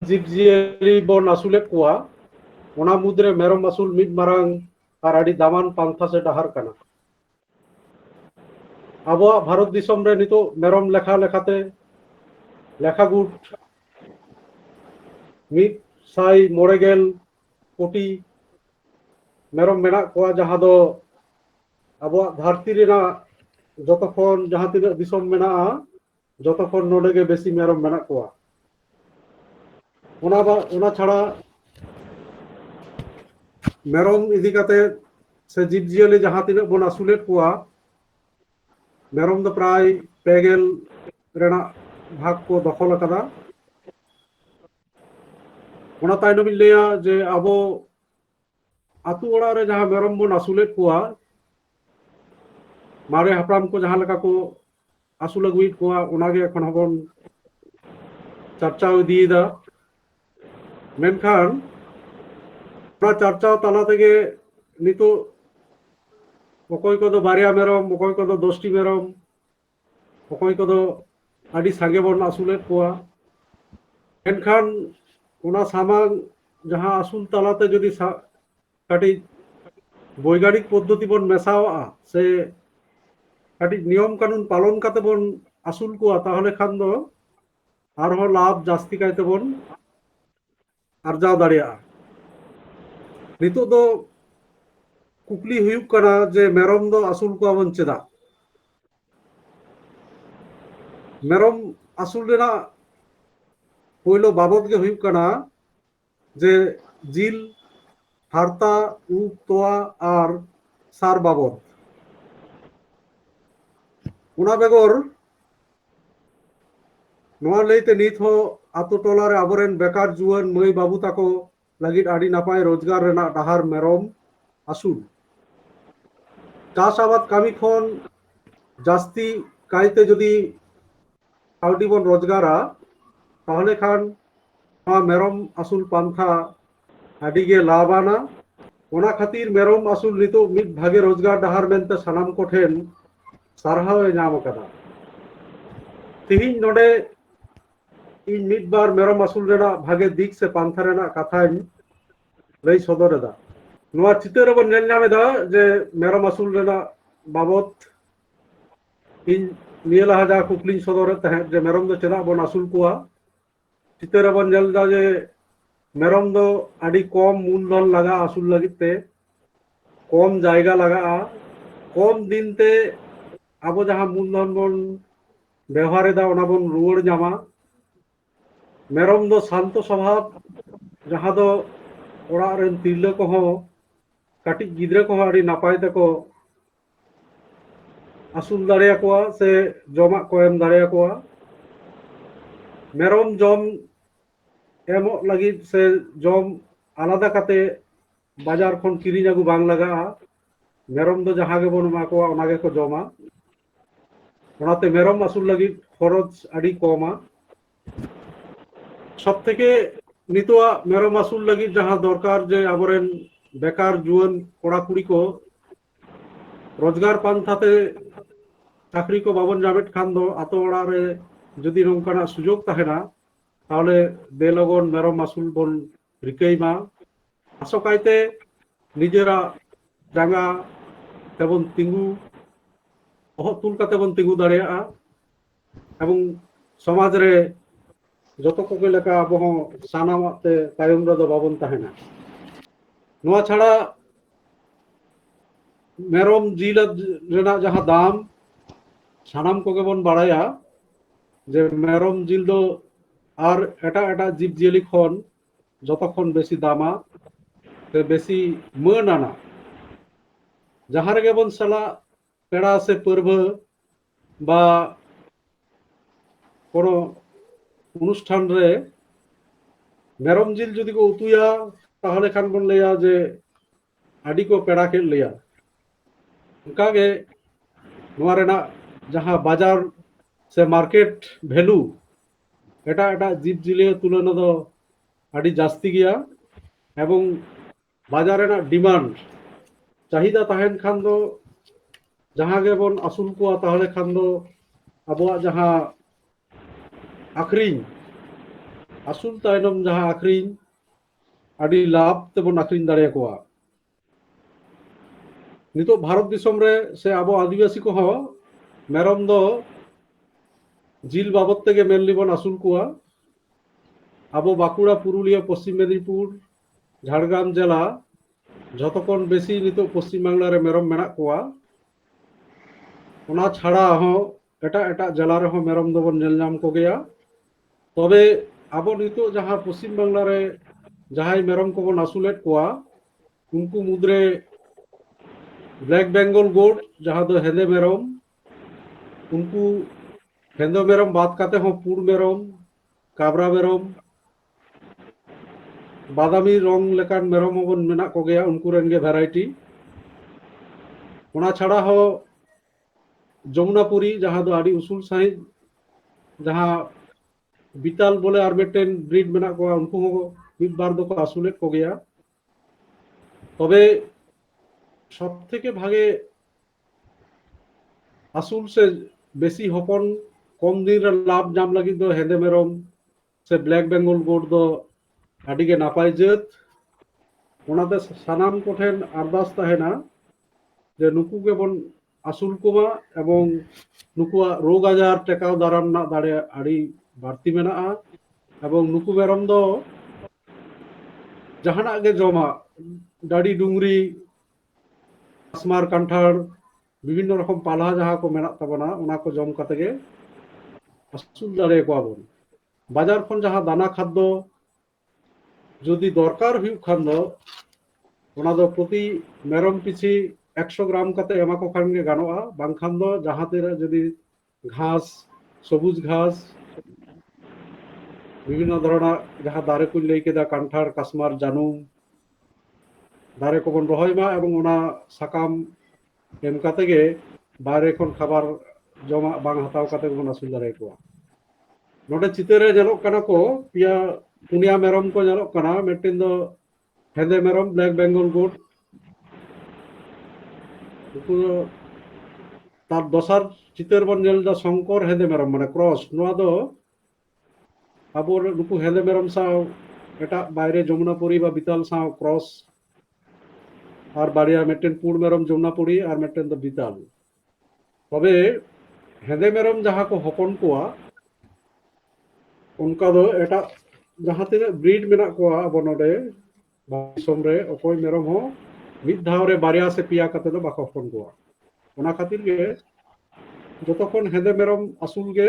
जीव-जियाली बन आसुलेद कोआ ओना मुद्रे मेरम आसुल मिद मारांग आर आडी दामान पांथा से डाहार काना। आबोआ भारत दिसम रे नितो मेरम लेखा लेखाते लेखा गुट मिद साई मोड़ेगेल कोटी मेरम मेना कोआ जहां दो आबोआ धरती रेना जतखन जहां तिना दिसम मेना जतखन नोडे गे बेसी मेरम मेना कोआ। ओना छाड़ा मेरम इदी काते से जीव-जियाली जहां तिना बन आसुलेद कोआ मेरम दो प्राय पेगेल रेना भाग को दखल अकादा। ओना तायनम लैया जे आबो आतु ओड़ा रे जहां मेरम बन आसुलेद कोआ मारे हापराम को जहां लेका को आसुल अगुइद कोआ ओनागे एखन हबन चर्चा इदीदा। मेनखान ओना चर्चा तला तेगे नितो अकय को दो बारिया मेरम अकय को दो 10टी मेरम अकय को दो आडी सांगे बन आसुलेद कोआ। मेनखान ओना सामांग जहां आसुल तलाते जदि काटी वैज्ञानिक पद्धति बन मेसावा से काटी नियम कानून पालन काते बन आसुल कोआ ताहले खान दो आरहो लाभ जास्ती कायते बन आरजाव दाड़िया। नितो दो कुकली हुयुक कना जे मेरम दो आसुल कोआ बन चेदा। मेरम आसुल रेना पहलो बाबद के हुयुक कना जे जिल हारता उप तोआ आर सार बाबद। ओना बेगर नोआ लैते नित हो आतु टोला रे आबोरेन बेकार जुआन मई बाबू ताको लगिद आडी नापाय रोजगार रेना डाहार मेरम आसुल। चाष आबाद कामी खन जास्ती कायते जदि काउडी बन रोजगारा ताहले खान नोआ मेरम आसुल पांथा आडीगे लाभाना। ओना खातिर मेरम आसुल नितो मिद भागे रोजगार डाहार मेनते सानाम को ठेन सारहाव नाम अकादा। तिहिन नोडे इन मिद बार मेरम आसुल रेना भागे दिक से पांथा रेना कथाइन लई सदरेदा। नोआ चितर बन नेल नामेदा जे मेरम आसुल रेना बाबद इन निया लहा जा कुकलिन सदरे तहे जे मेरम दो चेदा बन आसुल कोआ। चितर बन नेलदा जे मेरम दो आडी कम मूलधन लगा आसुल लगिते कम जायगा लगा कम दिन ते आबो जहां मूलधन बन व्यवहारेदा ओना बन रुवाड़ जामा। मेरम दो शांत स्वभाव जहां दो ओड़ा रेन तिरला को हो काटी गिद्रा को आडी नापाय तको आसुल दाड़िया कोआ से जमा को एम दाड़िया कोआ। मेरम जम एमो लगिद से जम आलादा काते बाजार खन किरिñ आगु बांग लगा। मेरम दो जहां गे बन मा कोआ ओनागे को जमा। ओनाते मेरम आसुल लगिद खरच आडी कमा। सब थेके नितोआ मेरम आसुल लगिद जहां दरकार जे आबोरेन बेकार जुआन कोड़ा कुड़ी को रोजगार पांथाते चाकरी को बाबन जामेट खान दो आतो ओड़ा रे जदि नोंकाना सुजोग ताहेना ताहले बेलगन मेरम आसुल बन रिकाईमा। आसोकायते निजेरा जांगा तेबन तिंगु बहुत तुल काते बन तिंगु दाड़िया एवं समाज रे जतो को लेका अब सानामाते तायम रे दो बाबन ताहेना। नोआ छाड़ा मेरम जिल रेना जहां दाम सानाम को बन बाड़ाया जे मेरम जिल दो आर एटा एटा जीव जियाली खन जतखन बेसी दामा। से बेसी मान आना जहाँ रेगे बन चला पेड़ा से पर्व बा कोनो অনুষ্ঠান रे मेरम जिल जुदी को उतुया ताहले खान बन लेया जे आडी को पेड़ा के लेया उनका के नोआ रेना जहाँ बाजार से मार्केट वैल्यू एटा एटा जीव जिले तुलना दो आडी जास्ती गया एवं बाजार रेना डिमांड चाहिदा ताहेन खान दो जहाँ गे बन आसुल को ताहले खान दो अबवा जहाँ आखरीन आसुल तायनम जहाँ आखरीन आडी लाभ तेबन आखरीन दाड़े को नितो भारत दिसम रे से आबो आदिवासी को हो मेरम दो जिल बाबत तेगे मेनली बन आसुल को आबो बाकुड़ा पुरुलिया पश्चिम मेदिनीपुर झाड़ग्राम जिला जतखन बेसी नितो पश्चिम बांगला रे मेरम मेना कोआ ओना छाड़ा हो एटा एटा जिला रे हो मेरम दो बन नेल नाम को गया तबे आबो नितो जहाँ पश्चिम बांगला रे जहाँ मेरम को बन आसुलेट कोआ उनको मुद्रे ब्लैक बेंगल गोट जहाँ दो हेंदे मेरम उनको हेंदो मेरम बात काते हो पुर मेरम काबरा मेरम बादामी रंग लेकान मेरम बन मेना को गया उनको रेंगे वैरायटी ओना छाड़ा हो जमुनापुरी जहाँ दो आड़ी उसूल साहिज जहाँ बिताल बोले और मिट्टेन ब्रीड मेना को उनको हो मिद बार दो को आसुलेट को गया तबे सब থেকে ভাগে আসুল से बेसी हपन कम दिन लाभ नाम लगी दो हेंदे मेरम से ब्लैक बेंगल गोट दो आड़ी के नापाय जत ओनाते सानाम कोठेन अरदास ताहेना जे नुकु के बन आसुल कोमा एवं नुकुआ रोग आजार टेकाव दाराम ना दाड़े आड़ी बाड़ती मेना एवं नुकु मेरम दो जहाना के जमा डाड़ी डुंगरी आसमार कांठार विभिन्न रकम पाला जहाँ को मेना तबना उना को जम काते गे आसुल दाड़े को आबन बाजार खन जहाँ दाना खाद्य যদি দরকার হুই খান দো ওনা দো প্রতি মেরম পিছি 100 গ্রাম কাতে এমা কো খান গে গানোয়া বাং খান দো জাহাতে যদি ঘাস সবুজ ঘাস বিভিন্ন ধরনের যাহা দারে কুল লেই কেদা কান্ঠার কাসমার জানুম দারে কবন রহইমা এবং ওনা সাকাম এম কাতে গে বাইরে খন খাবার জমা বাং হাতাও কাতে বন আসুল দারে কোয়া नोडे चितरे जलोक कना को पिया पुनिया मेरम को जलोक कना मेटिन दो हेंदे मेरम ब्लैक बेंगल गोट उनको तार दोसार चितर बन जल दा शंकर हेंदे मेरम माने क्रॉस नोआ दो आबो नुकु हेंदे मेरम साव एटा बायरे जमुनापुरी बा बिताल साव क्रॉस और बाड़िया मेटिन पुर मेरम जमुनापुरी और मेटिन दो बिताल तबे हेंदे मेरम जहाँ को हपन कोआ उनका दो एटा जहाँ तीन ब्रीड मेना को अब नोडे दिसम रे अकोय मेरम हो मिद धाव रे बारिया से पिया कते दो बाको हपन को ओना खातिर गे जतखन हेंदे मेरम आसुल गे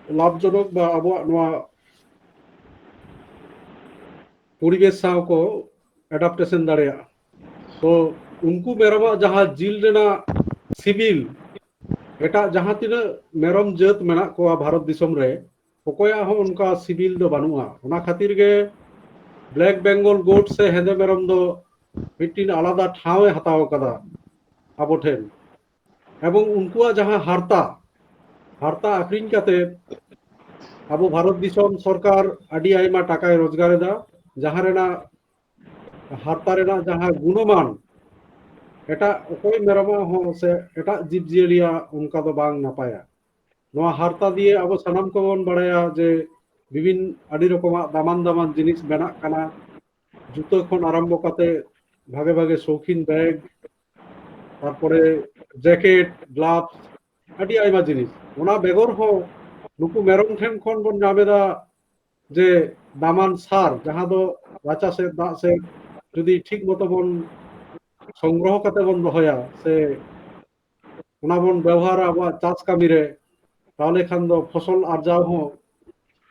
लाभजनक बा आबो नोआ परिवेश साव को एडाप्टेशन दाड़ेया तो उनको मेरम जहाँ जिल रेना सिविल एटा जहाँ तीन मेरम जत मेना को भारत दिसम रे ओकोया हो उनका सिविल दो बानुआ ओना खातिर गे ब्लैक बेंगल गोट से हेंदे मेरम दो मिट्टिन आलादा ठावे हताव कदा आबो ठेन एवं उनकुआ जहाँ हारता हारता आखरिन काते आबो भारत दिसम सरकार आडी आयमा टाकाय रोजगार दा जहाँ रेना हारता रेना जहाँ गुणमान एटा ओकोय मेरमा हो से एटा जीव जियलिया उनका दो बांग नापाया नोआ हारता दिए अब सानाम को बन बड़ाया जे विभिन्न आदि रकम दामान दामान जिनिस बेना काना जुतो खन आरम्भ काते भागे भागे शौकीन बैग तारपरे जैकेट ग्लाव्स आदि आयमा जिनिस ओना बेगर हो नुकु मेरम ठेन खन बन नामेदा जे दामान सार जहाँ दो राचा से दा से जदि ठीक मतो बन संग्रह काते बन रहोया से ओना बन व्यवहार आबा चाष कामी रे ताले खान दो फसल आर्जाव हो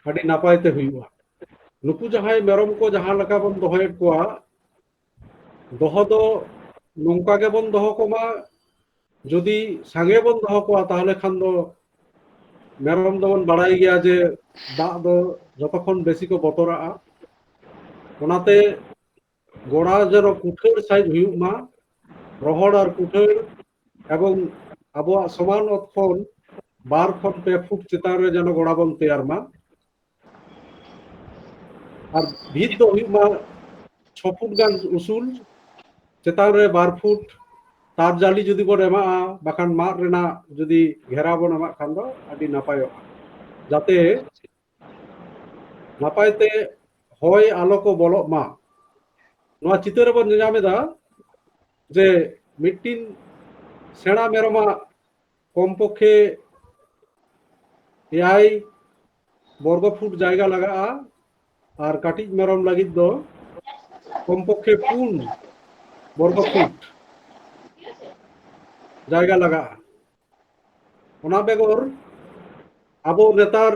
आदि नापायते हुआ नुकु जहाँ मेरम को जहाँ लका बन दोहयेद कोआ ᱫᱚᱦᱚ ᱫᱚ ᱱᱚᱝᱠᱟ ᱜᱮᱵᱚᱱ ᱫᱚᱦᱚ ᱠᱚᱢᱟ যদি সাঙ্গে বন দহ কোয়া তাহলে খান দো মেরম দবন বাড়াই গিয়া যে দাগ দো যতক্ষণ বেশি কো বতরাগᱼᱟ ওনাতে গোড়া যেন কুঠের সাইজ হুᱭᱩᱜ মা রহড় আর কুঠের এবং আবহাওয়া সমান অক্ষণ 12 ᱠᱷᱚᱱ 2 ফুট চেতান রে যেন গোড়া বন তৈয়ার মা আর ভিত দো হুᱭᱩᱜ মা 6 ফুট গান উসুল চেতান রে 12 ফুট তার জালি যদি বন এমাগᱼᱟ বাখান মাদ রেনাᱜ যদি ঘেরা বন এমাগ খান দো আᱹᱰᱤ নাপায়ᱚᱜᱼᱟ যাতে নাপায়তে হয় আলো কো বলক মা নোয়া চিত্র রে বন ᱧᱟᱢᱮᱫᱟ যে মিটিন সেনা মেরমা কমপক্ষে eyay বর্গ ফুট জায়গা লাগাগᱼᱟ আর কাটিজ মেরম লাগিদ দো কমপক্ষে 4 বর্গ ফুট জায়গা লাগাগᱼᱟ ওনা বেগর আবো নেতার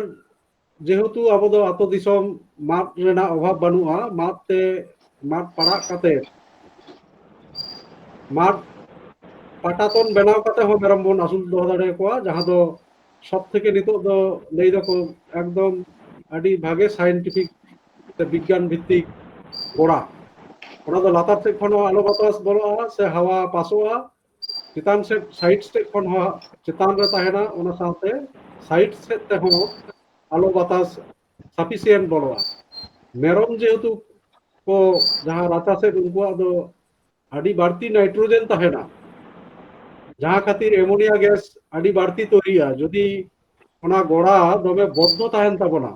যেহেতু আবো দো আতো দিসম মাঠ রেনাগ অভাব বানুগᱼᱟ মাঠতে মাঠ পাড়াগ কাতে মাঠ পাটাতন বেনাও কাতে হো মেরম বন আসুল দহ দাড়ে কোয়া যাহা দো সব থেকে নিতোগ দো লই দকো একদম আᱹᱰᱤ ভাগে সায়েন্টিফিক বিজ্ঞান ভিত্তিক গোড়া ওনা দো লাতার সেদ খন আলো বাতাস বলগᱼᱟ সে হাওয়া পাসোগᱼᱟ চিতান সেদ সাইড সেদ খন চিতান রে তাহেনা ওনা সাথে সাইড সেদ তে হো আলো বাতাস সাফিসিয়েন্ট বলগᱼᱟ মেরম যেহেতু को जहाँ राता से उनको दो आड़ी बाड़ती नाइट्रोजन तहेना जहाँ खातिर एमोनिया गैस आड़ी बाड़ती तैरिया जदि ओना गोड़ा दमे बद्ध तहेन ताबोना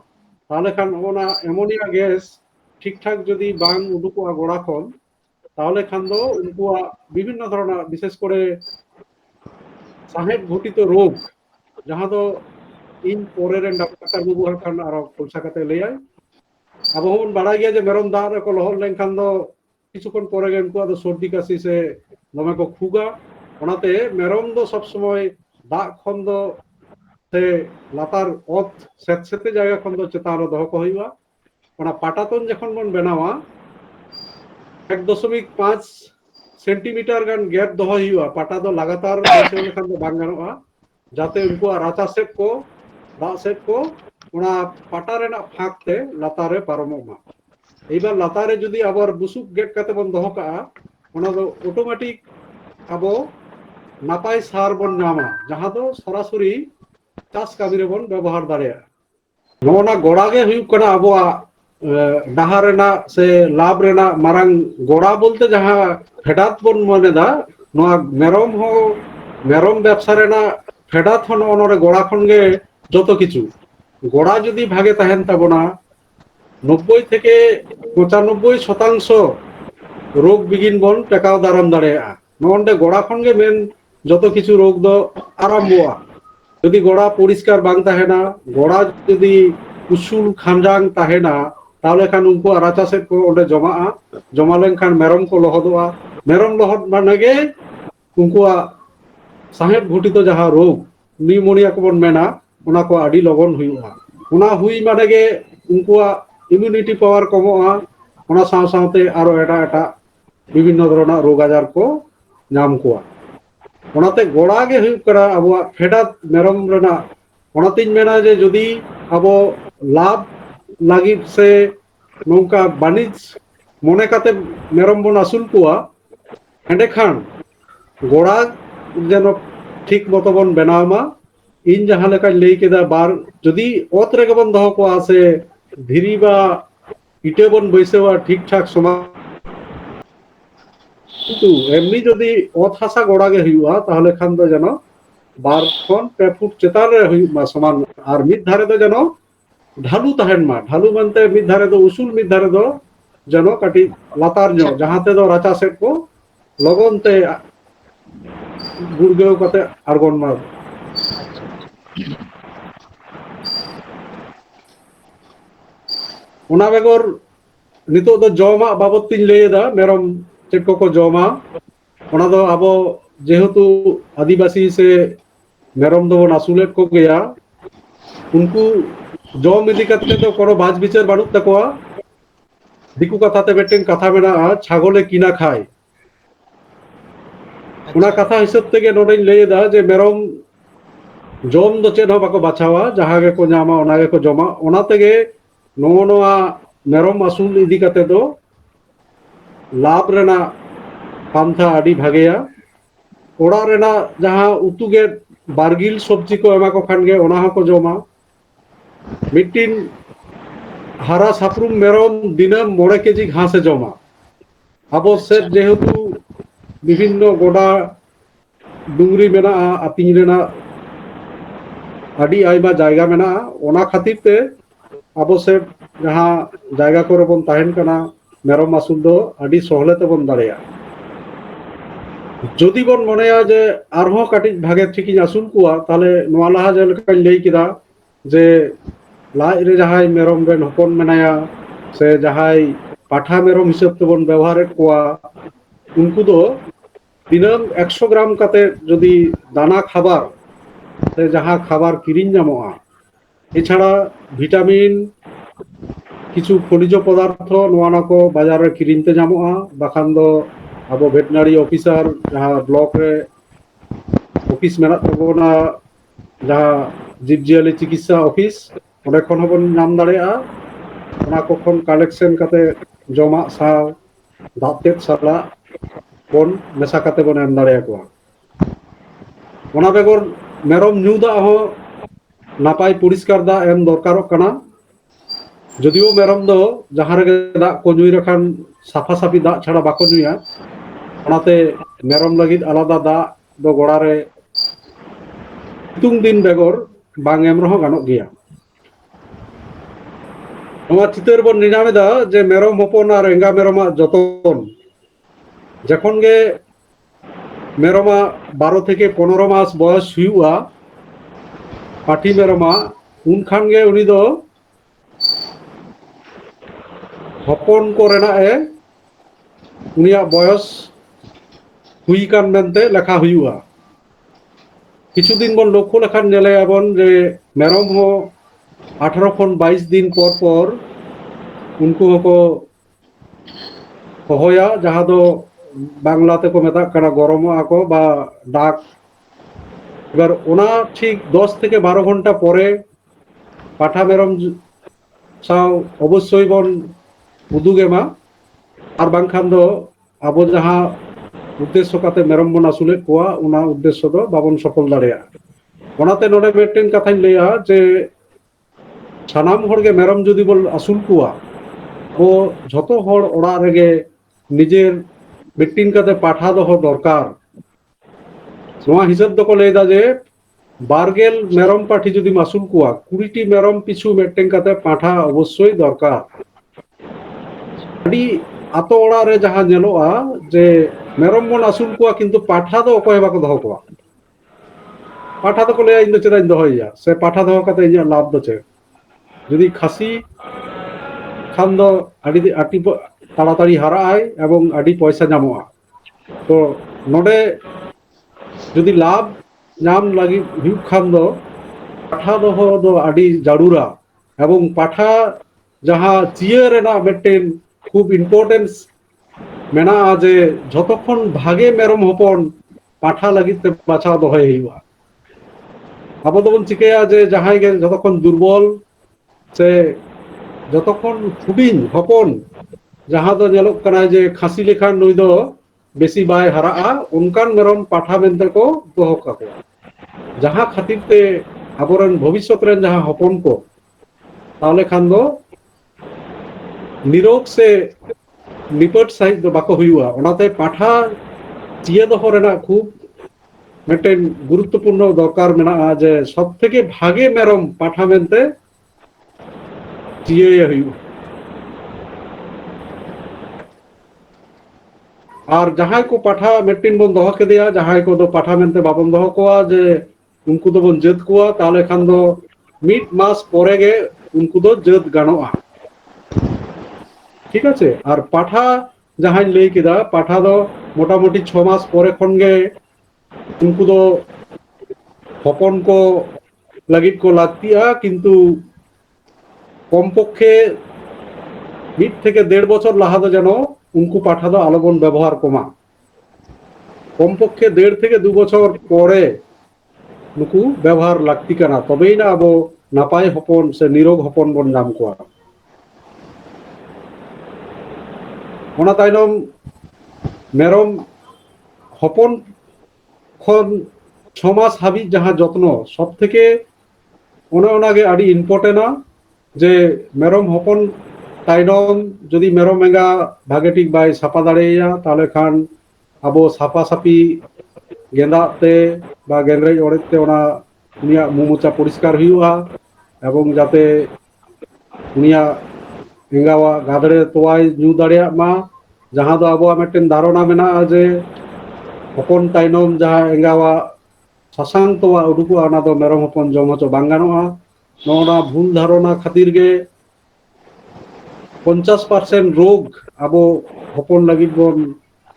ताहले खान ओना एमोनिया गैस ठीक ठाक जदि बांग उडुकोआ गोड़ा खन ताहले खान दो उनको विभिन्न धरना विशेष करे साहेब घटित रोग जहाँ दो इन परे रेन डाक्टर बाबू खान आरो खुलसा कते लैया अब हम बड़ा गया जे मेरम दाग रे को लहर लेनखान दो কিছুক্ষণ পরে গে उनको दो सर्दी काशी से दमे को खुगा ओनाते मेरम दो सब समय दाग खन दो से लातार ओत सेत सेते जायगा खन दो चेतान रे दह को हुआ ओना पाटातन जखन बन बनावा 1.5 सेंटीमीटर गान गैप दह हुआ पाटा दो लगातार बैसे लेखान दो बांग गानोगᱼᱟ जाते उनको राचा सेट को दाग सेट को ओना पाटा रेना फाँक ते लातार रे पारमोग मा এইবার লাতারে যদি আবার বুসুক গেট কাতে বন দহ কাগᱼা ওনা দো অটোমেটিক আবো নাপাই সার বন নামা যাহা দো সরাসরি চাষ কামিরে বন ব্যবহার দাঁড়িয়া নোনা গোড়া গে হুইক কানা আবোয়া ডাহা রেনা সে লাভ রেনা মারাং গোড়া বলতে যাহা ফেডাত বন মনে দা নোয়া মেরম হো মেরম ব্যবসা রেনা ফেডাত হন অনরে গোড়া খন গে যত কিছু গোড়া যদি ভাগে তাহেন তাবনা 90 থেকে 95% রোগ বিঘিন বন টেকাও দারাম দাঁড়িয়েগᱼᱟ নন্ডে গোড়া খন গে মেন যত কিছু রোগ দো আরম্ভয়া যদি গোড়া পরিষ্কার বাং তাহেনা গোড়া যদি উসুল খানজাং তাহেনা তাহলে খান উनको রাচা সেট কো ওডে জমাগᱼᱟ জমা লেনখান মেরম কো লহদোগᱼᱟ মেরম লহদ মানে গে उनको সাহেব ঘটিত যাহা রোগ নিউমোনিয়া কো বন মেনা ওনা কো আডি লগন হুইউগᱼᱟ ওনা হুই মানে গে उनको ইমিউনিটি পাওয়ার কমোগᱼᱟ ওনা সাও সাওতে আরো এটা এটা বিভিন্ন ধরনের রোগ আজার কো নাম কোয়া ওনাতে গোড়া গে হুইউগ কানা আবো ফেডাত মেরম রেনা ওনাতিন মেনা যে যদি আবো লাভ লাগিদ সে নৌকা বাণিজ মনে কাতে মেরম বন আসুল কোয়া এন্ডে খান গোড়া যেন ঠিক মতো বন বেনাওমা इन जहाँ लेका लई केदा बार जदि ओत रे बन दह को आसे धिरी बा इटे बन बैसेवा ठीक ठाक समा কিন্তু এমনি যদি ওত হাসা গোড়া গে হুইউগᱼᱟ তাহলে খান দো যেন 12 খন 2 ফুট চেতান রে হুইউগ মা সমান আর মিদ ধারে দো যেন ঢালু তাহেন মা ঢালু মানতে মিদ ধারে দো উসুল মিদ ধারে দো যেন কাটি লাতার ᱧᱚᱜ যাহাতে দো রাচা সেট কো লগনতে গুড়গেও কাতে আরগন মা ওনা বেগর নিতো দো জমা বাবদ তিন লইয়েদা মেরম চেক को জমা ওনা দো আবো যেহেতু আদিবাসী সে মেরম দো আসুলেট को গয়া उनको জম ইদি কাতে তো কোনো বাজ বিচার বানুক তাকোয়া দিকু কথাতে বেটেন কথা মেনা ছাগলে কিনা খায় ᱚᱱᱟ ᱟᱪᱪᱷᱟ ᱠᱟᱛᱷᱟ ᱦᱤᱥᱟᱹᱵ ᱛᱮᱜᱮ ᱱᱚᱰᱮᱧ ᱞᱟᱹᱭᱮᱫᱟ ᱡᱮ ᱢᱮᱨᱚᱢ ᱡᱚᱢ ᱫᱚ ᱪᱮᱫ ᱦᱚᱸ ᱵᱟᱠᱚ ᱵᱟᱪᱷᱟᱣᱟ, ᱡᱟᱦᱟᱸ ᱜᱮᱠᱚ ᱧᱟᱢᱟ ᱚᱱᱟ ᱜᱮᱠᱚ ᱡᱚᱢᱟ᱾ ᱚᱱᱟ ᱛᱮᱜᱮ ᱱᱚᱣᱟ ᱢᱮᱨᱚᱢ ᱟᱹᱥᱩᱞ ᱤᱫᱤ ᱠᱟᱛᱮ ᱫᱚ ᱞᱟᱵᱷ ᱨᱮᱱᱟᱜ ᱯᱟᱱᱛᱷᱟ ᱟᱹᱰᱤ ᱵᱷᱟᱜᱮᱭᱟ᱾ ᱚᱲᱟᱜ ᱨᱮᱱᱟᱜ ᱡᱟᱦᱟᱸ ᱩᱛᱩ ᱜᱮ ᱵᱟᱨᱜᱤᱞ ᱥᱚᱵᱽᱡᱤ ᱠᱚ ᱮᱢᱟ ᱠᱚ ᱠᱷᱟᱱ ᱜᱮ ᱚᱱᱟ ᱦᱚᱸᱠᱚ ᱡᱚᱢᱟ᱾ ᱢᱤᱫᱴᱤᱱ ᱦᱟᱨᱟ ᱥᱟᱯᱨᱩᱢ ᱢᱮᱨᱚᱢ ᱫᱤᱱᱟᱹᱢ 5 কেজি ঘাসে জমা। ᱟᱵᱚ ᱟᱪᱪᱷᱟ ᱥᱮᱫ ᱡᱮᱦᱮᱛু ᱵᱤᱵᱷᱤᱱᱱᱚ ᱜᱚᱰᱟ ᱰᱩᱝᱨᱤ ᱢᱮᱱᱟᱜᱼᱟ, ᱟᱹᱛᱤᱧ ᱨᱮᱱᱟᱜ ᱟᱹᱰᱤ ᱟᱭᱢᱟ ᱡᱟᱭᱜᱟ ᱢᱮᱱᱟᱜᱼᱟ, ᱚᱱᱟ ᱠᱷᱟᱹᱛᱤᱨ ᱛᱮ ᱟᱵᱚ ᱥᱮᱫ ᱡᱟᱦᱟᱸ ᱡᱟᱭᱜᱟ ᱠᱚᱨᱮ ᱵᱚᱱ ᱛᱟᱦᱮᱱ ᱠᱟᱱᱟ, ᱢᱮᱨᱚᱢ ᱟᱹᱥᱩᱞ ᱫᱚ ᱟᱹᱰᱤ ᱥᱚᱦᱞᱮ ᱛᱮᱵᱚᱱ ᱫᱟᱲᱮᱭᱟᱜᱼᱟ। ᱡᱩᱫᱤ ᱵᱚᱱ ᱢᱚᱱᱮᱭᱟ ᱡᱮ ᱟᱨᱦᱚᱸ ᱠᱟᱹᱴᱤᱡ ᱵᱷᱟᱜᱮ ᱴᱷᱤᱠᱤᱧ ᱟᱹᱥᱩᱞ ᱠᱚᱣᱟ, ᱛᱟᱦᱞᱮ ᱱᱚᱣᱟ ᱞᱟᱦᱟ ᱡᱮᱞᱮᱠᱟᱧ ᱞᱟᱹᱭ ᱠᱮᱫᱟ ᱡᱮ ᱞᱟᱡ ᱨᱮ ᱡᱟᱦᱟᱸᱭ ᱢᱮᱨᱚᱢ ᱨᱮᱱ ᱦᱚᱯᱚᱱ ᱢᱮᱱᱟᱭᱟ ᱥᱮ ᱡᱟᱦᱟᱸᱭ ᱯᱟঠা ᱢᱮᱨᱚᱢ ᱦᱤᱥᱟᱹᱵ ᱛᱮᱵᱚᱱ ᱵᱮᱣᱦᱟᱨᱮᱫ ᱠᱚᱣᱟ, उनको दो दिनम 100 ग्राम काते जदि दाना खाबार से जहाँ खाबार किरिंग नामोआ एछाड़ा ভিটামিন কিছু খনিজ পদার্থ নোয়ানা को बाजार रे किरिंग ते नामोआ बाखान दो आबो वेटनारी ऑफिसर जहाँ ब्लॉक रे ऑफिस मेना तबोना जहाँ जीवजियाली चिकित्सा ऑफिस ओंडे खन हबन नाम दाड़ेया ओना को खन कालेक्शन काते जमा साव दातेत साला बन मेसा काते बन एम दाड़ेया को ओना बेगर मेरम ᱧᱩ ᱫᱟᱜ ᱦᱚᱸ नापाय परिष्कार दा एम दरकारोग कना যদিও মেরম দো जहाँ रे दाग को ᱧᱩᱭ रखान साफा साफी दाग छाड़ा बाको ᱧᱩᱭा ओनाते मेरम लगिद आलादा दाग दो गोड़ा रे सितुंग दिन बेगर बांग एम रहो गानोग गिया नोवा चितर बन निनामेदा जे मेरम हपन आर एंगा मेरमा जतन जखन गे मेरमा 12 থেকে 15 मास बयस हुआ पाठी मेरमा उन खान गे उनी दो हपन को रेना ए उनिया बयस हुई कान मेनते लेखा हुआ किछु दिन बन लक्ष्य लेखान नेलेयाबन जे मेरम हो 18 खन 22 दिन पर उनको को होया जहाँ दो बांग्ला ते को मेता कना गरमो आको बा डाक এবার ওনা ঠিক 10 থেকে 12 ঘন্টা পরে পাঠা মেরম সাও অবশ্যই বন উদুগেমা আর বাংখান দো আবো যাহা উদ্দেশ্য কাতে মেরম বন আসুলে কোয়া ওনা উদ্দেশ্য দো বাবন সফল দাঁড়িয়া ওনাতে নোডে মেটেন কথাই লইয়া যে সানাম হড়গে মেরম যদি বল আসুল কোয়া ও যত হড় ওড়া রেগে নিজের মিটিং কাতে পাঠা দহ দরকার নোয়া হিসাব দো লেদা যে बारगेल मेरम पाठी जदि आसुल कोआ 20टी मेरम पिछु मेटें काते पाठा अवश्य दरकार अडी आतो ओड़ा रे जहाँ नेलोआ जे मेरम बन आसुल कोआ किंतु पाठा दो अकय बाको दहो कोआ पाठा दो को लेया इन दो चेदाñ दहोया से पाठा दहो काते इया लाभ दो चे जदि खासी खान दो अडी आटी ताड़ाताड़ी हाराय एवं अडी पैसा नामोआ तो नोडे जदि लाभ नाम लगी हुई खान दो पाठा दो दो आडी जाड़ूरा एवं पाठा जहाँ चिया रेना मेटेन खूब इम्पोर्टेंस मेना जे जतक्षण भागे मेरम हपन पाठा लगी ते बाछा दहय हुआ अब दोबन चिकाया जे जहाँ गे जतक्षण दुर्बल से जतक्षण हुडिन हपन जहाँ दो नेलोग कना जे खासी लेखान नुई दो बेसी बाय हराआ उनकान मेरम पाठा मेनते को दहो काकोआ जहाँ खातिर ते आबोरन भविष्यत रेन जहाँ हपन को ताहले खान दो निरोग से निपट सहित दो बाको हुआ ओनाते पाठा चिया दहो रेना खूब मेटेन गुरुत्वपूर्ण दरकार मेना जे सब थेके भागे मेरम पाठा मेनते चिया हुआ और जहाँ को पाठा मेटिन बन दहो केदिया जहाँ को दो पाठा मेनते बाबन दहो कोआ जे उनको दो बन जत कोआ ताले खान दो मिड मास परेगे उनको दो जत गानोआ ठीक আছে আর পাঠা जहाँ लई केदा पाठा दो मोटामुटी 6 मास परे खन गे उनको दो हपन को लगित को लागतिया किंतु कम पक्षे 1 থেকে 1.5 বছর লাহা দো যেন उनको पाठा दो आलोबन व्यवहार कमा কমপক্ষে 1.5 থেকে 2 বছর পরে নুকু ব্যবহার লাগতি কানা তবেই না আবো নাপাই হপন সে নিরোগ হপন বন নাম কোয়া ওনা তাইনম মেরম হপন খন 6 মাস হাবি যাহা যত্ন সব থেকে ওনাগে আডি ইম্পর্টেন্ট যে মেরম হপন তাইনম যদি মেরম এঙ্গা ভাগে ঠিক বাই সাপা দাঁড়িয়ে তাহলে খান আবো সাপা সাপি গেঁদাতে বা গেঁদ্রাই অড়েতে ওনা উনিয়া মুমুচা পরিষ্কার হুইউয়া এবং যাতে উনিয়া এঙ্গাওয়া গাদরে তোয়াই নিউ দাঁড়িয়ে মা যাহা দো আবো মিটেন ধারণা মেনা যে হপন তাইনম যাহা এঙ্গাওয়া সাসাং তোয়া উডুকু অনা দো মেরম হপন জম হচো বাং গানোआ नोना भूल धारणा खातिर गे 50% रोग आबो हपन लगिद बन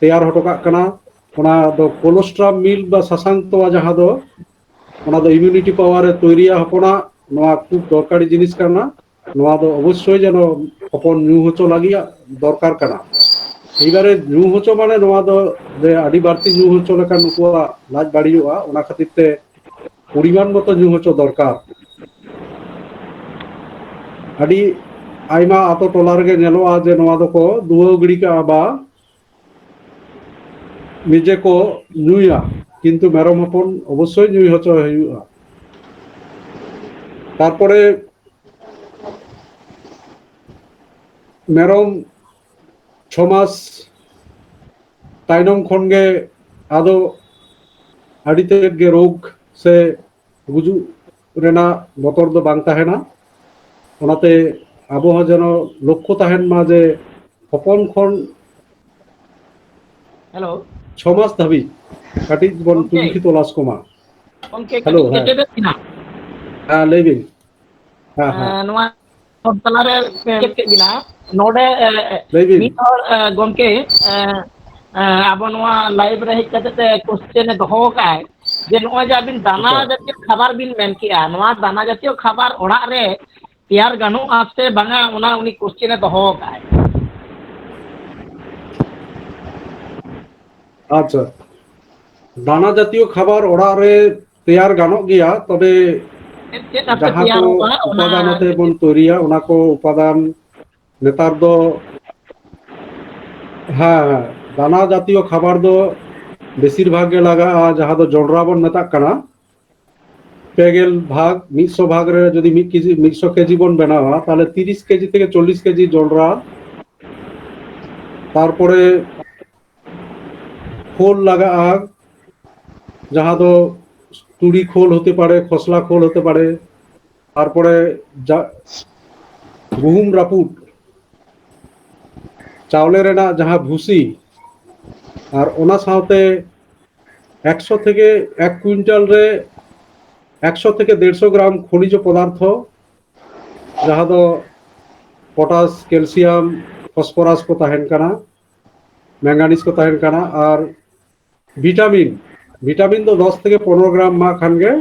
तैयार हटोका कना ओना दो कोलेस्ट्रम मिल बा सासांग तोवा जहां दो ओना दो इम्यूनिटी पावर तैरिया हपना नोआ खूब दरकारी जिनिस करना नोआ दो अवश्य जनो हपन न्यू हचो लागिया दरकार कना एबारे न्यू हचो माने नोआ दो जे आदि बारती न्यू हचो लेका नुकुआ लाज बाड़ियोआ ओना खातिर ते परिमाण मतो न्यू हचो दरकार आदि आइमा आतो टोला रे नेलोआ जे नोआ दो को दुओ गिड़ी का बा निजे को न्यूया किंतु मेरम हपन अवश्य न्यू हचो हुआ तारपरे मेरम 6 मास ताइनम खनगे आदो आदि तेगे रोग से गुजु रेना बतर दो बांग ताहेना ओनाते आबहावा जेन लक्ष्य ताहेन मा जे हपन खन हेलो 6 मास धाबी काटी बन तुंखी तलाश कमा हेलो हाँ लेबिन हाँ हाँ नोआ तला रे के बिना नोडे लेबिन मिट और गमके आबो नोआ लाइव रे हित कते क्वेश्चन दोहो काय जे नोआ जे बिन दाना जातीय खाबार बिन मेन किया नोआ दाना जातीय खाबार ओड़ा रे तैयार गानो आस्ते बांगा ओना उनी क्वेश्चन दोहो काय अच्छा दाना जातीय खाबार ओड़ा रे तैयार गानो गया तबे जहाँ को उपादान होते बन तैरिया ओना को उपादान नेतार दो हाँ दाना जातीय खाबार दो बेसिर भाग गे लगा जहाँ दो जोंडरा बन मेता कना पेगेल भाग 100 भाग रे जदि 100 केजी बन बनावा ताले 30 केजी থেকে 40 केजी जोंडरा तारपरे खोल लगा जहाँ दो तुड़ी खोल होते पारे खसला खोल होते पारे तारपरे गुहुम रापुट चावले रेना जहाँ भूसी और ओना साथे 100 থেকে 1 কুইন্টাল রে 100 থেকে 150 গ্রাম খনিজ পদার্থ जहाँ दो पोटास कैल्शियम फॉस्फोरस को ताहेन कना मैंगानीज को ताहेन कना और विटामिन विटामिन दो 10 থেকে 15 গ্রাম मा खानगे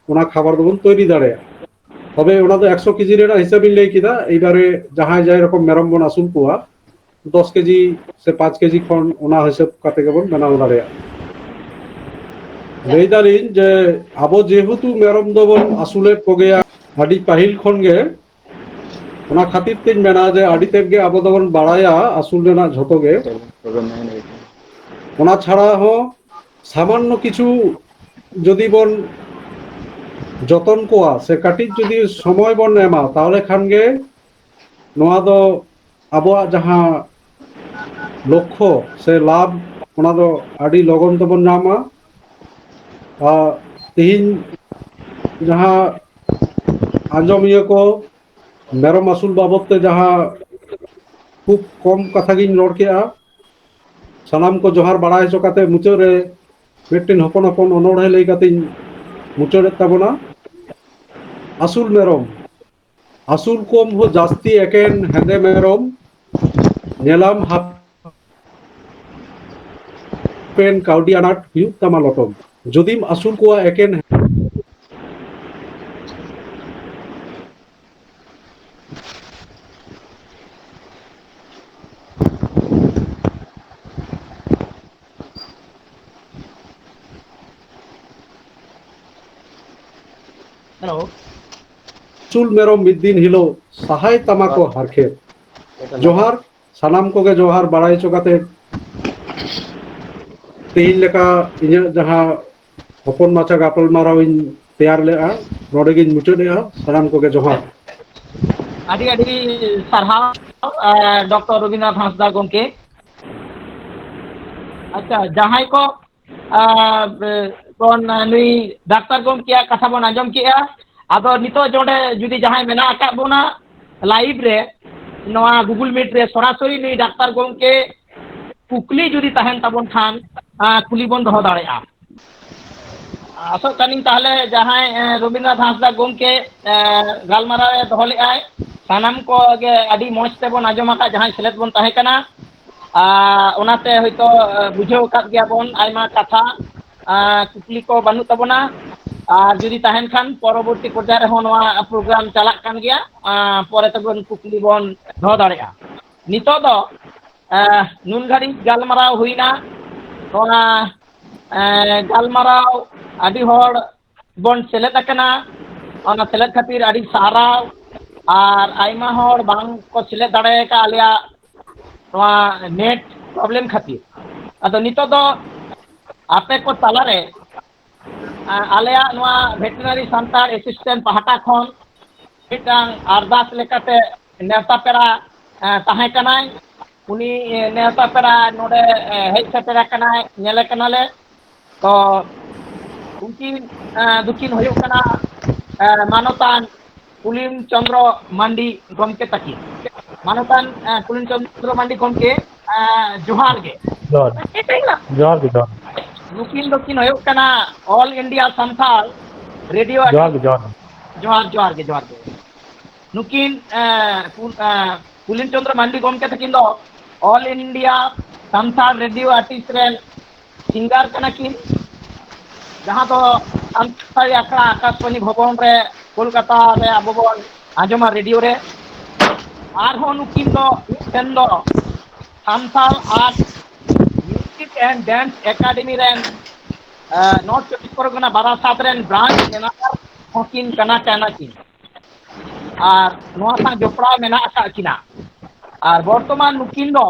ओना खाबार दोबन तैरी दाड़े तबे ओना दो 100 केजी रेना हिसाब लई किदा एबारे जहाँ जाय रकम मेरम बन आसुल कोआ 10 केजी से 5 केजी खन ओना हिसाब काटे गेबन बनाव दाड़े लेदालिन जे आबो जेहेतु मेरम दोबन आसुले कोगेया आदि पाहिल खनगे ओना खातिर तीन मेना जे आदि तेगे आबो दोबन बाड़ाया आसुल रेना झटोगे ओना छाड़ा हो सामान्य किछु जदि बन जतन कोआ से काटिज जदि समय बन एमा ताहले खानगे नोआ दो आबोआ जहां लक्ष्य से लाभ ओना दो आदि लगन तबन नामा तीन जहां आंजमिया को मेरम आसुल बाबते जहां खूब कम कथा गिन रोड केआ सानाम को जोहार बाड़ा हचो काते मुचाद रे मिट्टिन हपन हपन अनोड़े लई काते मुचाद ताबोना आसुल मेरम आसुल कम हो जास्ती एकेन हेंदे मेरम नेलाम हापेन काउडी आनाट हुयुग तामा लटम जदिम आसुल कोआ एकेन हेलो ᱪᱩᱞ ᱢᱮᱨᱚᱢ ᱢᱤᱫ ᱫᱤᱱ ᱦᱤᱞᱳᱜ ᱥᱟᱦᱟᱭ ᱛᱟᱢᱟ ᱠᱚ ᱦᱟᱨᱠᱮᱛ ᱡᱚᱦᱟᱨ ᱥᱟᱱᱟᱢ ᱠᱚᱜᱮ ᱡᱚᱦᱟर ᱵᱟᱲᱟᱭ ᱦᱚᱪᱚ ᱠᱟᱛᱮ ᱛᱮᱦᱮᱧ ᱞᱮᱠᱟ ᱤᱧᱟᱹᱜ ᱡᱟᱦᱟᱸ ᱦᱚᱯᱚᱱ ᱢᱟᱪᱷᱟ ᱜᱟᱯᱟᱞᱢᱟᱨᱟᱣ ᱤᱧ ᱛᱮᱭᱟᱨ ᱞᱮᱜᱼᱟ ᱱᱚᱰᱮᱜᱤᱧ ᱢᱩᱪᱟᱹᱫᱮᱜᱼᱟ ᱥᱟᱱᱟᱢ ᱠᱚᱜᱮ ᱡᱚᱦᱟर ᱟᱹᱰᱤ ᱟᱹᱰᱤ ᱥᱟᱨᱦᱟᱣ ᱰᱚक्ᱴᱚᱨ ᱨᱚᱵᱤᱱᱫᱨᱚᱱᱟᱛᱷ ᱦᱟᱸᱥᱫᱟ ᱜᱚᱢᱠᱮ ᱟᱪᱪᱷᱟ ᱡᱟᱦᱟᱸᱭ ᱠᱚ ᱱᱩᱭ ᱰᱟᱠᱛᱟᱨ ᱜᱚᱢᱠᱮᱭᱟᱜ ᱠᱟᱛᱷᱟ ᱵᱚᱱ ᱟᱸᱡᱚᱢ ᱠᱮᱜᱼᱟ ᱟᱫᱚ ᱱᱤᱛᱚᱜ ᱱᱚᱰᱮ ᱡᱩᱫᱤ ᱡᱟᱦᱟᱸᱭ ᱢᱮᱱᱟᱜ ᱟᱠᱟᱫ ᱵᱚᱱᱟ ᱞᱟᱭᱤᱵᱷ ᱨᱮ ᱱᱚᱣᱟ ᱜᱩᱜᱩᱞ ᱢᱤᱴ ᱨᱮ ᱥᱚᱨᱟᱥᱚᱨᱤ ᱱᱩᱭ ᱰᱟᱠᱛᱟর ᱜᱚᱢᱠᱮ ᱠᱩᱠᱞᱤ ᱡᱩᱫᱤ ᱛᱟᱦᱮᱱ ᱛᱟᱵᱚᱱ ᱠᱷᱟᱱ ᱠᱩᱞᱤ ᱵᱚᱱ ᱫᱚᱦᱚ ᱫᱟᱲᱮᱭᱟᱜᱼᱟ ᱟᱥᱚᱜ ᱠᱟᱹᱱᱟᱹᱧ ᱛᱟᱦᱚᱞᱮ ᱡᱟᱦᱟᱸᱭ ᱨᱚᱵᱤᱱᱫᱨᱚᱱᱟᱛᱷ ᱦᱟᱸᱥᱫᱟ ᱜᱚᱢᱠᱮ ᱜᱟᱞᱢᱟᱨᱟᱣ ᱮ ᱫᱚᱦᱚ ᱞᱮᱜᱼᱟᱭ ᱥᱟᱱᱟᱢ ᱠᱚᱜᱮ ᱟᱹᱰᱤ ᱢᱚᱡᱽ ᱛᱮᱵᱚᱱ ᱟᱸᱡᱚᱢ ᱟᱠᱟᱫ ᱡᱟᱦᱟᱸᱭ ᱥᱮᱞᱮᱫ ᱵᱚᱱ ᱛᱟᱦᱮᱸ ᱠᱟᱱᱟ ᱚᱱᱟᱛᱮ ᱦᱳᱭᱛᱳ ᱵᱩᱡᱷᱟᱹᱣ ᱟᱠᱟᱫ ᱜᱮᱭᱟᱵᱚᱱ ᱟᱭᱢᱟ ᱠᱟᱛᱷᱟ ᱠᱩᱠᱞᱤ ko ᱵᱟᱹᱱᱩᱜ ᱛᱟᱵᱚᱱᱟ ᱟᱨ ᱡᱩᱫᱤ ᱛᱟᱦᱮᱱ ᱠᱷᱟᱱ ᱯᱚᱨᱚᱵᱚᱨᱛᱤ ᱯᱚᱨᱡᱟᱭ ᱨᱮᱦᱚᱸ ᱱᱚᱣᱟ ᱯᱨᱳᱜᱨᱟᱢ ᱪᱟᱞᱟᱜ ᱠᱟᱱ ᱜᱮᱭᱟ ᱯᱚᱨᱮ ᱛᱮᱵᱚᱱ ᱠᱩᱠᱞᱤ ᱵᱚᱱ ᱫᱚᱦᱚ ᱫᱟᱲᱮᱭᱟᱜᱼᱟ ᱱᱤᱛᱚᱜ ᱫᱚ ᱱᱩᱱ ᱜᱷᱟᱹᱲᱤᱡ ᱜᱟᱞᱢᱟᱨᱟᱣ ᱦᱩᱭᱱᱟ ᱚᱱᱟ ᱜᱟᱞᱢᱟᱨᱟw ᱟᱹᱰᱤ ᱦᱚᱲ ᱵᱚᱱ ᱥᱮᱞᱮᱫ ᱟᱠᱟᱱᱟ ᱚᱱᱟ ᱥᱮᱞᱮᱫ ᱠᱷᱟᱹᱛᱤᱨ ᱟᱹᱰᱤ ᱥᱟᱨᱦᱟᱣ ᱟᱨ ᱟᱭᱢᱟ ᱦᱚᱲ ᱵᱟᱝ ᱠᱚ ᱥᱮᱞᱮᱫ ᱫᱟᱲᱮ ᱟᱠᱟᱫ ᱟᱞᱮᱭᱟᱜ ᱱᱚᱣᱟ ᱱᱮᱴ ᱯᱨᱚᱵᱞᱮᱢ ᱠᱷᱟᱹᱛᱤᱨ ᱟᱫᱚ ᱱᱤᱛᱚᱜ ᱫᱚ ᱟᱯᱮ ko ᱛᱟᱞᱟᱨᱮ ᱟᱞᱮᱭᱟᱜ ᱱᱚᱣᱟ ᱵᱷᱮᱴᱮᱱᱟরি ᱥᱟᱱᱛᱟᱲ ᱮᱥᱤᱥᱴᱮᱱᱴ ᱯᱟᱦᱴᱟ ᱠᱷᱚᱱ ᱢᱤᱫᱴᱟᱝ ᱟᱨᱫᱟᱥ ᱞᱮᱠᱟᱛᱮ ᱱᱮᱣᱛᱟ ᱯᱮᱲᱟ ᱛᱟᱦᱮᱸ ᱠᱟᱱᱟᱭ ᱩᱱᱤ ᱱᱮᱣᱛᱟ ᱯᱮᱲᱟ ᱱᱚᱰᱮ ᱦᱮᱡ ᱥᱮᱴᱮᱨ ᱟᱠᱟᱱᱟᱭ ᱧᱮᱞᱮ ᱠᱟᱱᱟᱞᱮ ᱛᱚ उनकी दुखिन हुयुग कना मानवतान कुलीन चंद्र मांडी गमके तकिन मानवतान कुलीन चंद्र मांडी गमके जोहार गे जोहार जोहार गे जोहार नुकिन दुखिन हुयुग कना ऑल इंडिया संथाल रेडियो जोहार गे जोहार जोहार जोहार गे नुकिन कुलीन चंद्र मांडी गमके तकिन दो all India Santhal radio artist rain सिंगार कना किन जहाँ तो सानताड़ी आखड़ा आकाशवाणी भवन रे कोलकाता रे अब बन आंजमा रेडियो रे आरहों नुकिन दो मिदटेन दो Santal art music and dance academy रेन नॉर्थ चौबीस परगना बारासात रेन ब्रांच मैनेजर होकिन कना कहना किन और नोआ सा जोपड़ा मेना आका किना और वर्तमान नुकिन दो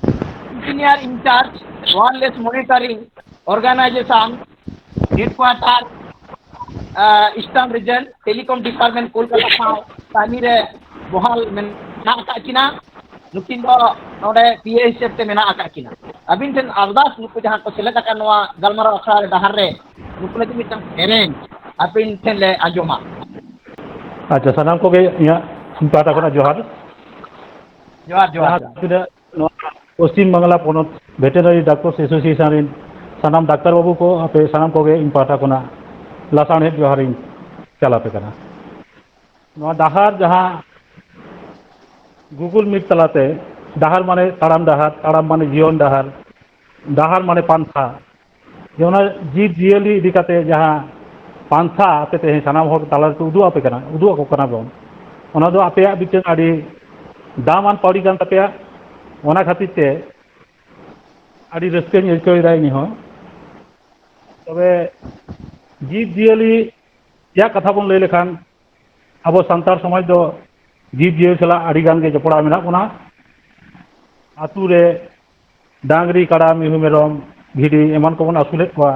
engineer in-charge wireless monitoring organisation headquarter eastern region telecom department Kolkata साव कामी रे बहाल मेना आका किना नुकिन दो नोडे पीए हिसाब ते मेना आका किना अबिन ठेन अरदास नुकु जहां को सेलेक्ट आका नोआ गलमाराव अखड़ा रे डहार रे नुकु लगी मिटन एरेंज अबिन ठेन ले आंजोमा अच्छा सानाम को इया पाता को जोहार जोहार जोहार पश्चिम बांगला पनत भेटेनारी डॉक्टर्स एसोसिएशन सानाम डाक्तार बाबू को आपे सानाम को इन पाता को लासाने जोहार चलापे कना डहार जहाँ गूगल मीट तलाते डहार माने ताड़ाम माने जीवन डहार माने पांथा जोना जीव जियली इदी काते जहाँ पांथा आपे ते सानाम हर ताला उदु आपे कना उदु को कना बोन ओना दो आपे बिचन आडी दामान पाउडी कान तपेया ओना खातिर ते आडी रस्केन एकोय राय हो तबे जीव जियली या कथा बन लई लेखान अब सांतार समाज दो जीव जियल सला आडी गान गे जपड़ा मेना कोना आतु रे डांगरी काड़ा मिहु मेरम भिडी एमान को बन आसुलेत कोआ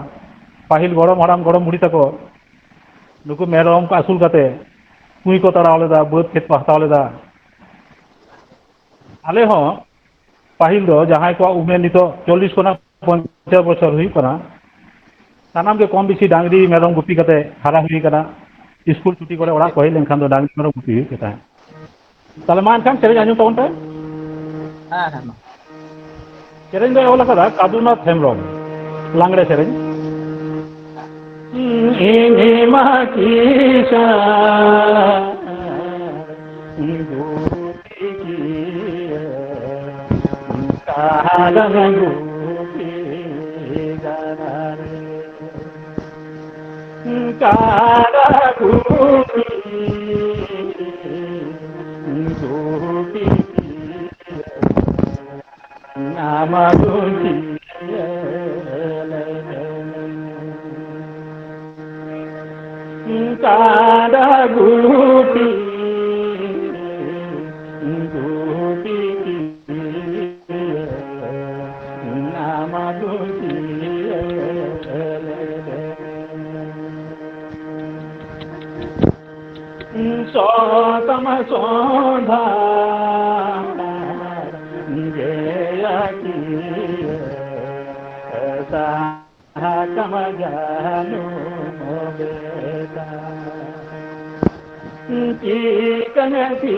पाहिल गरम हराम गरम बुढ़ी तको नुकु मेरम को आसुल काते कुई को ताड़ाव लेदा बाद खेत को हताव लेदा आले हो पाहिल दो जहां को उमेर नितो 40 कोना 50 बछर हुई कना सानाम के कम बेसी डांगरी मेरम गुपी काते हारा हुई कना स्कूल छुट्टी करे ओड़ा को हेलेन खान दो डांगरी मेरम गुपी हुई केता ताले मान खान सेरेज आजू तोंटे हां हां सेरेज दो ओला कदा कादुनाथ हेमरम लांगड़े सेरेज इने माकीसा गुटी गुटी नाम गुटी सोतम सोधा कम जानो बेटा की कनसी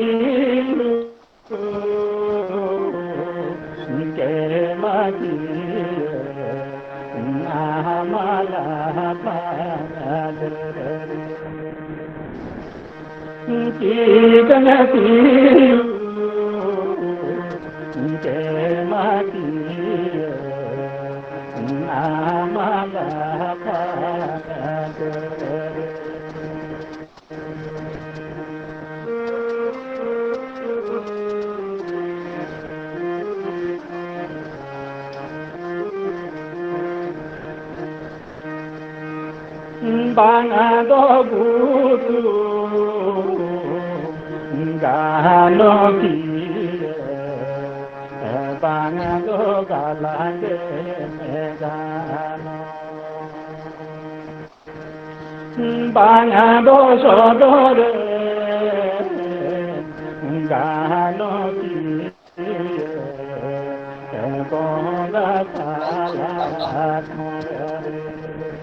के माती नामला की कनसी के माती Banga do gutu gano ki banga do galande megano banga do sodore gano ki bonga sala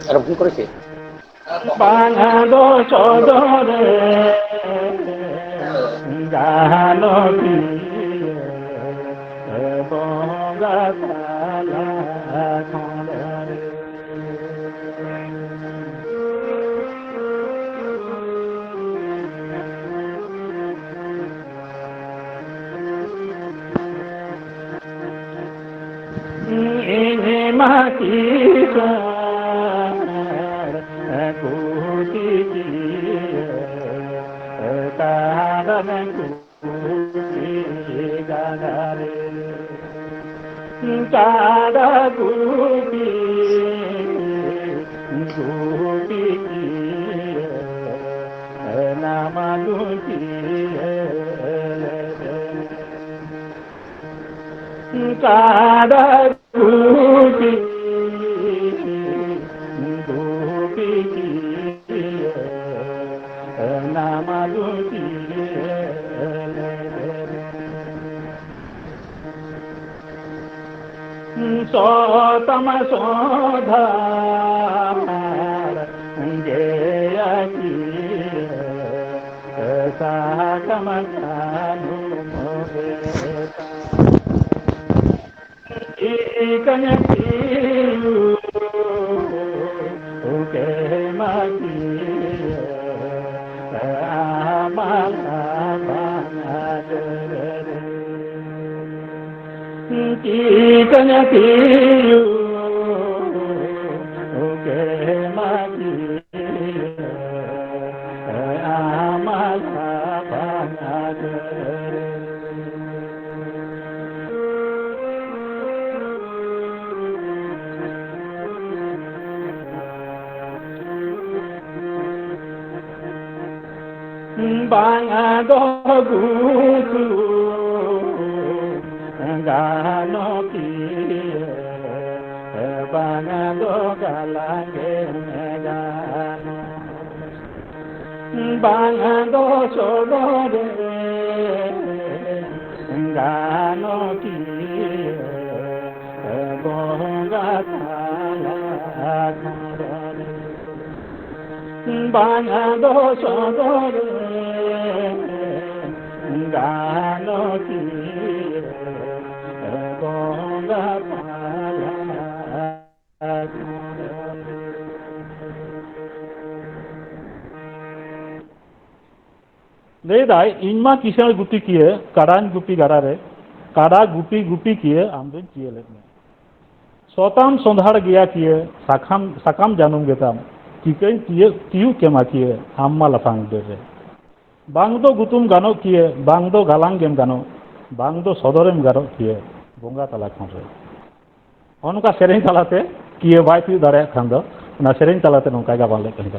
আর ভুল করেছে banga do sodore gano ki bonga sala mati kuti taran kuti ganare tada kuti kuti namaluti tada kuti namaluti sotam sodha jeyaki sakam janu beta ikanyati uke mati amala banadere ikanyati uke mati amala banadere banga do gutu gano ki banga do galange megano banga do sodore gano ki bonga tala banga do sodore gano ki bonga tala लेदाय इनमा किसान गुटी किए काडान गुपी गारारे काडा गुपी गुपी किए आमदन किए लेने सोताम सोंधाड़ गया किए साकाम साकाम जानूम गेताम किके किए कियु केमा किए आम्मा लफांग देरे बांग दो गुतुम गानो किए बांग दो गालांग गेम गानो बांग दो सदरेम गानो किए बोंगा तला खंसे अनका सेरें तलाते किए बाय पि दारे खान दो ना सेरें तलाते नोंका गाबाले कहि